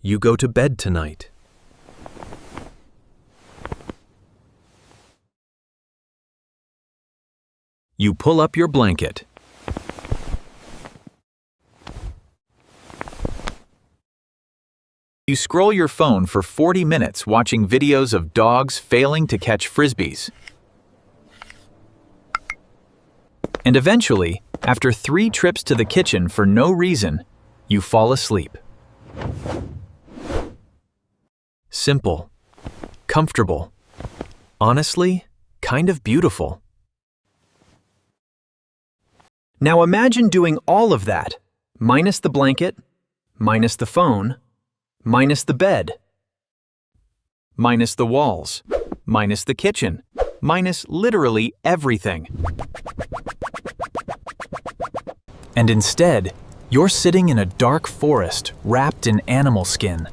you go to bed tonight? You pull up your blanket. You scroll your phone for 40 minutes watching videos of dogs failing to catch frisbees. And eventually, after 3 trips to the kitchen for no reason, you fall asleep. Simple, comfortable, honestly, kind of beautiful. Now imagine doing all of that, minus the blanket, minus the phone, minus the bed, minus the walls, minus the kitchen, minus literally everything. And instead, you're sitting in a dark forest wrapped in animal skin,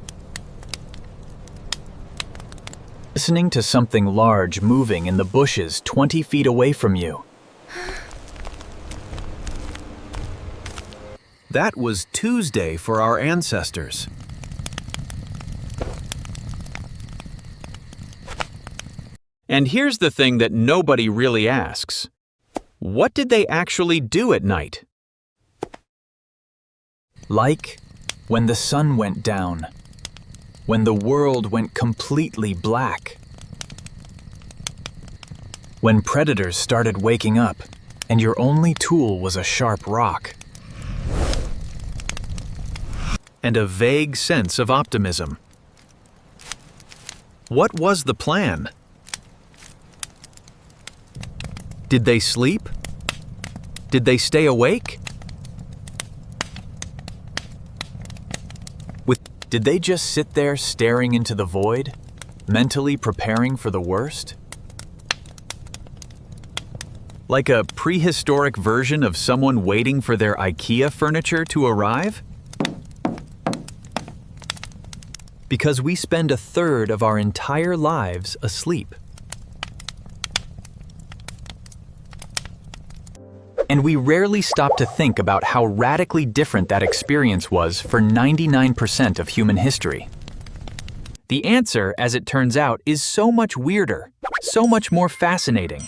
listening to something large moving in the bushes 20 feet away from you. That was Tuesday for our ancestors. And here's the thing that nobody really asks. What did they actually do at night? Like when the sun went down, when the world went completely black, when predators started waking up and your only tool was a sharp rock, and a vague sense of optimism. What was the plan? Did they sleep? Did they stay awake? Did they just sit there staring into the void, mentally preparing for the worst? Like a prehistoric version of someone waiting for their IKEA furniture to arrive? Because we spend a third of our entire lives asleep. And we rarely stop to think about how radically different that experience was for 99% of human history. The answer, as it turns out, is so much weirder, so much more fascinating.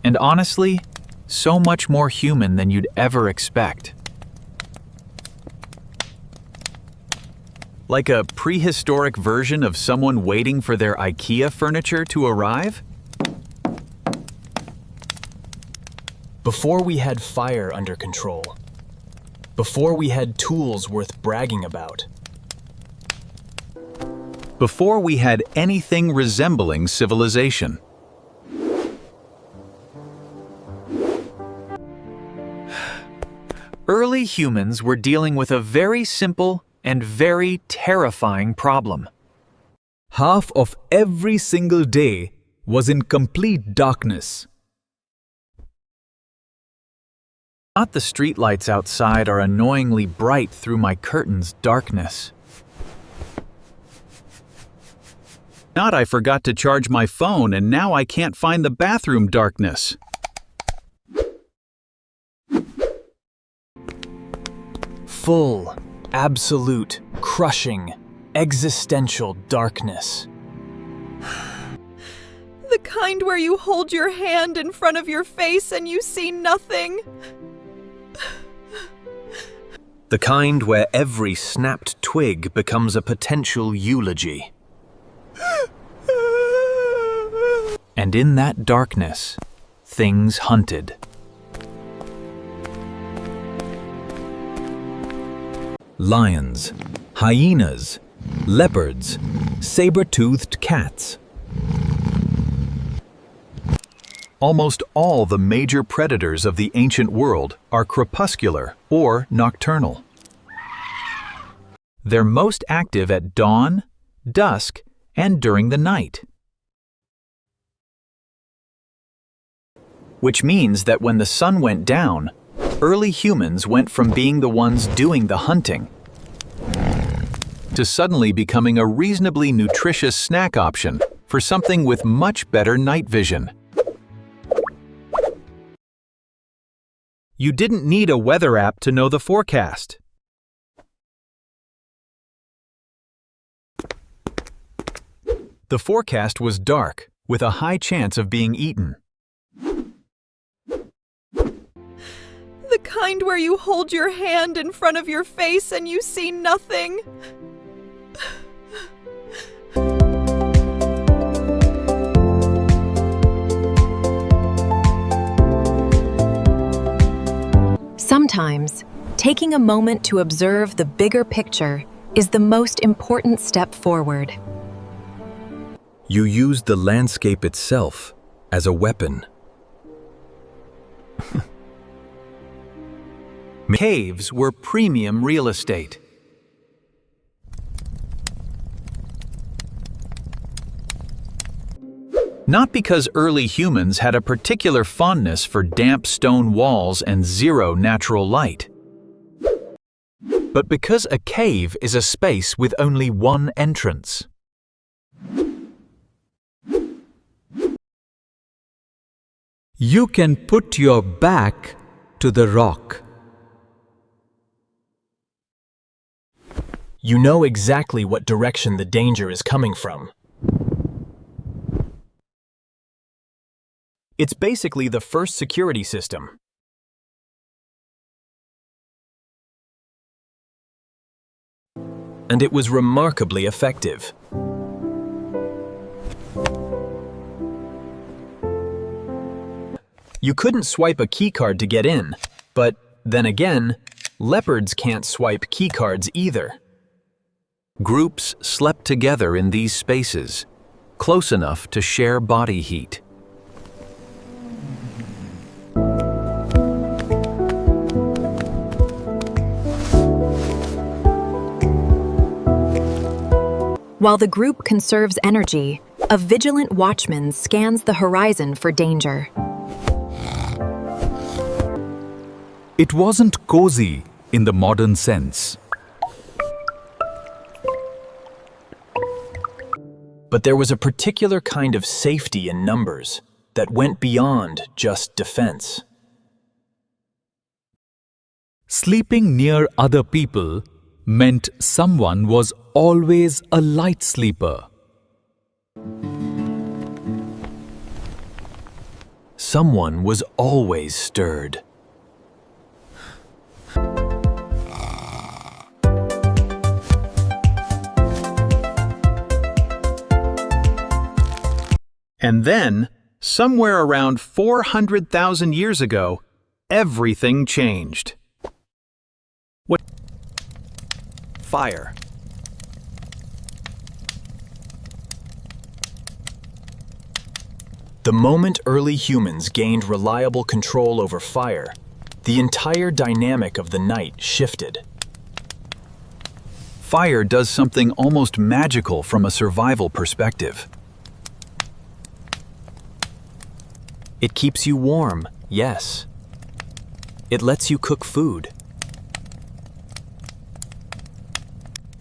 And honestly, so much more human than you'd ever expect. Like a prehistoric version of someone waiting for their IKEA furniture to arrive? Before we had fire under control. Before we had tools worth bragging about. Before we had anything resembling civilization. Early humans were dealing with a very simple and very terrifying problem. Half of every single day was in complete darkness. Not the streetlights outside are annoyingly bright through my curtain's darkness. Not I forgot to charge my phone and now I can't find the bathroom darkness. Full, absolute, crushing, existential darkness. The kind where you hold your hand in front of your face and you see nothing. The kind where every snapped twig becomes a potential eulogy. And in that darkness, things hunted. Lions, hyenas, leopards, saber-toothed cats. Almost all the major predators of the ancient world are crepuscular or nocturnal. They're most active at dawn, dusk, and during the night. Which means that when the sun went down, early humans went from being the ones doing the hunting to suddenly becoming a reasonably nutritious snack option for something with much better night vision. You didn't need a weather app to know the forecast. The forecast was dark, with a high chance of being eaten. The kind where you hold your hand in front of your face and you see nothing. Sometimes, taking a moment to observe the bigger picture is the most important step forward. You use the landscape itself as a weapon. Caves were premium real estate. Not because early humans had a particular fondness for damp stone walls and zero natural light, but because a cave is a space with only one entrance. You can put your back to the rock. You know exactly what direction the danger is coming from. It's basically the first security system. And it was remarkably effective. You couldn't swipe a keycard to get in, but then again, leopards can't swipe keycards either. Groups slept together in these spaces, close enough to share body heat. While the group conserves energy, a vigilant watchman scans the horizon for danger. It wasn't cozy in the modern sense. But there was a particular kind of safety in numbers that went beyond just defense. Sleeping near other people meant someone was always a light sleeper. Someone was always stirred. And then, somewhere around 400,000 years ago, everything changed. What? Fire. The moment early humans gained reliable control over fire, the entire dynamic of the night shifted. Fire does something almost magical from a survival perspective. It keeps you warm, yes. It lets you cook food.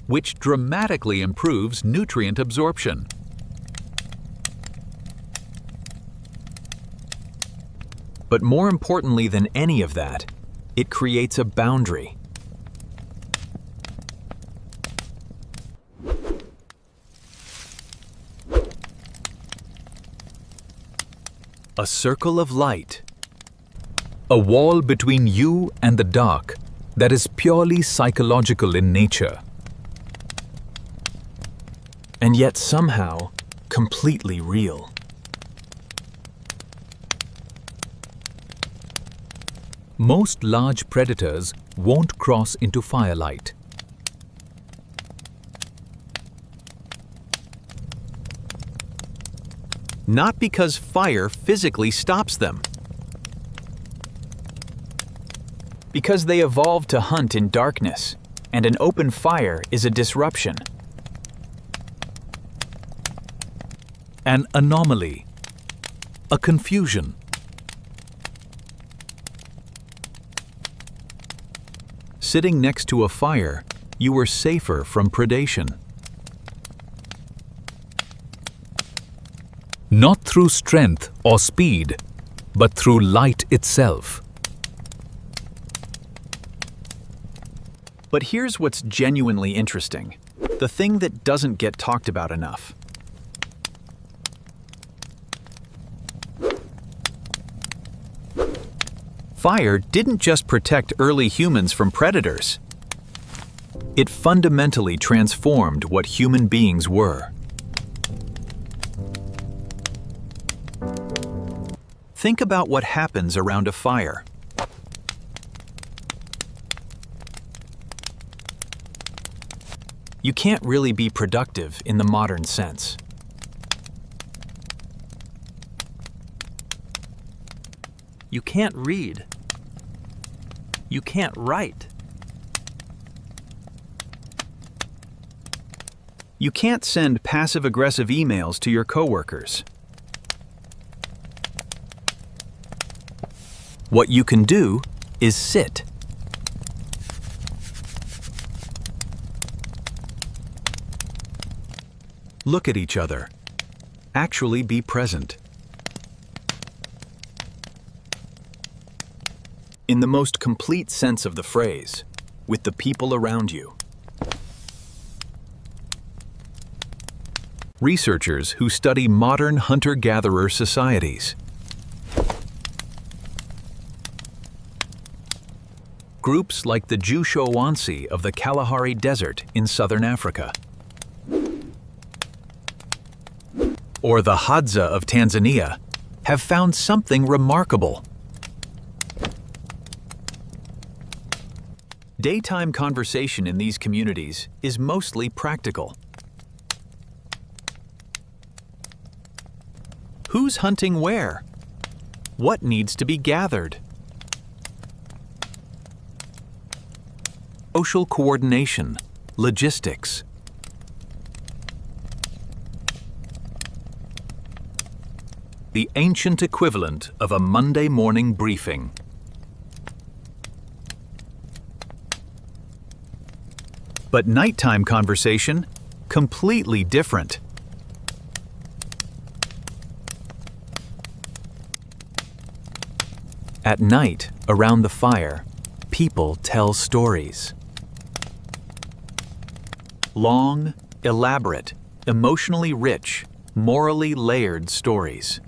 Which dramatically improves nutrient absorption. But more importantly than any of that, it creates a boundary. A circle of light. A wall between you and the dark that is purely psychological in nature. And yet somehow completely real. Most large predators won't cross into firelight. Not because fire physically stops them. Because they evolved to hunt in darkness, and an open fire is a disruption. An anomaly. A confusion. Sitting next to a fire, you were safer from predation. Not through strength or speed, but through light itself. But here's what's genuinely interesting, the thing that doesn't get talked about enough. Fire didn't just protect early humans from predators. It fundamentally transformed what human beings were. Think about what happens around a fire. You can't really be productive in the modern sense. You can't read. You can't write. You can't send passive-aggressive emails to your coworkers. What you can do is sit. Look at each other. Actually be present. In the most complete sense of the phrase, with the people around you. Researchers who study modern hunter-gatherer societies. Groups like the Jushowansi of the Kalahari Desert in southern Africa. Or the Hadza of Tanzania have found something remarkable. Daytime conversation in these communities is mostly practical. Who's hunting where? What needs to be gathered? Social coordination, logistics. The ancient equivalent of a Monday morning briefing. But nighttime conversation, completely different. At night, around the fire, people tell stories. Long, elaborate, emotionally rich, morally layered stories.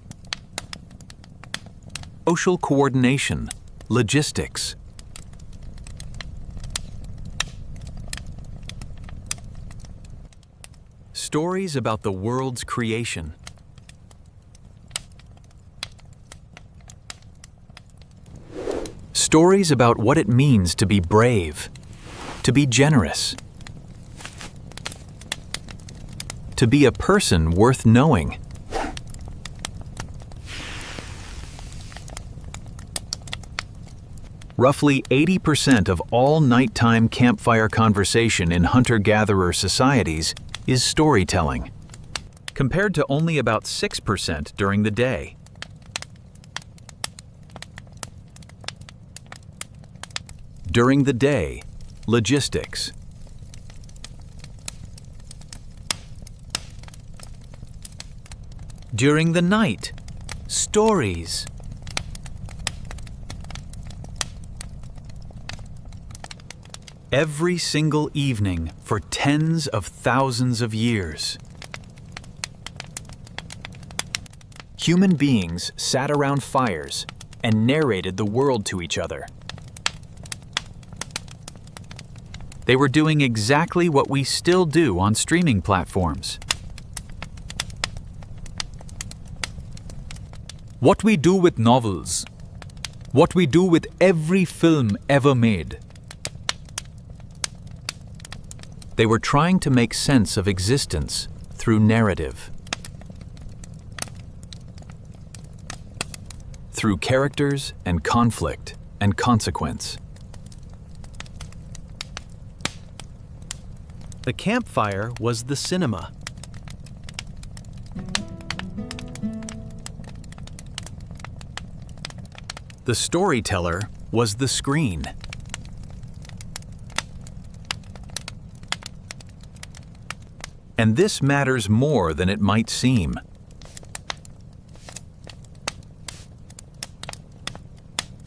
Social coordination, logistics. Stories about the world's creation. Stories about what it means to be brave, to be generous, to be a person worth knowing. Roughly 80% of all nighttime campfire conversation in hunter-gatherer societies is storytelling, compared to only about 6% during the day. During the day, logistics. During the night, stories. Every single evening for tens of thousands of years. Human beings sat around fires and narrated the world to each other. They were doing exactly what we still do on streaming platforms. What we do with novels. What we do with every film ever made. They were trying to make sense of existence through narrative. Through characters and conflict and consequence. The campfire was the cinema. The storyteller was the screen. And this matters more than it might seem.